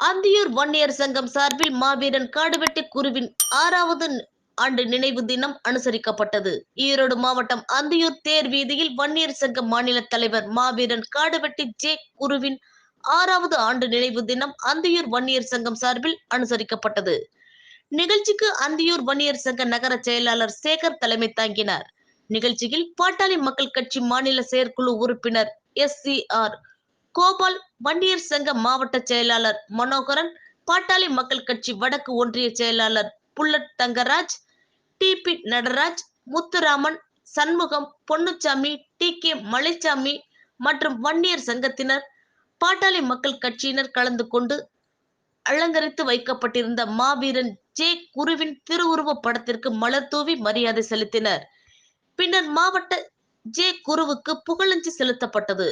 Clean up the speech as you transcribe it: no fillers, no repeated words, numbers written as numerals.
அந்தியூர் வன்னியர் சங்கம் சார்பில் மாவீரன் காடுவெட்டி குருவின் 6வது ஆண்டு நினைவு தினம் அனுசரிக்கப்பட்டது. ஈரோடு மாவட்டம் அந்தியூர் தேர் வீதியில் வன்னியர் சங்க மாநில தலைவர் மாவீரன் காடுவெட்டி ஜே குருவின் 6வது ஆண்டு நினைவு தினம் அந்தியூர் வன்னியர் சங்கம் சார்பில் அனுசரிக்கப்பட்டது. நிகழ்ச்சிக்கு அந்தியூர் வன்னியர் சங்க நகர செயலாளர் சேகர் தலைமை தாங்கினார். நிகழ்ச்சியில் பாட்டாளி மக்கள் கட்சி மாநில செயற்குழு உறுப்பினர் SCR கோபால், வன்னியர் சங்க மாவட்ட செயலாளர் மனோகரன், பாட்டாளி மக்கள் கட்சி வடக்கு ஒன்றிய செயலாளர் bullet Thangaraj, TP Nataraj, Muthuraman, Shanmugam, Ponnusamy, TK Malaisamy மற்றும் வன்னியர் சங்கத்தினர், பாட்டாளி மக்கள் கட்சியினர் கலந்து கொண்டு அலங்கரித்து வைக்கப்பட்டிருந்த மாவீரன் ஜே குருவின் திருவுருவ படத்திற்கு மலர் தூவி மரியாதை செலுத்தினர். பின்னர் மாவட்ட ஜே குருவுக்கு புகழஞ்சலி செலுத்தப்பட்டது.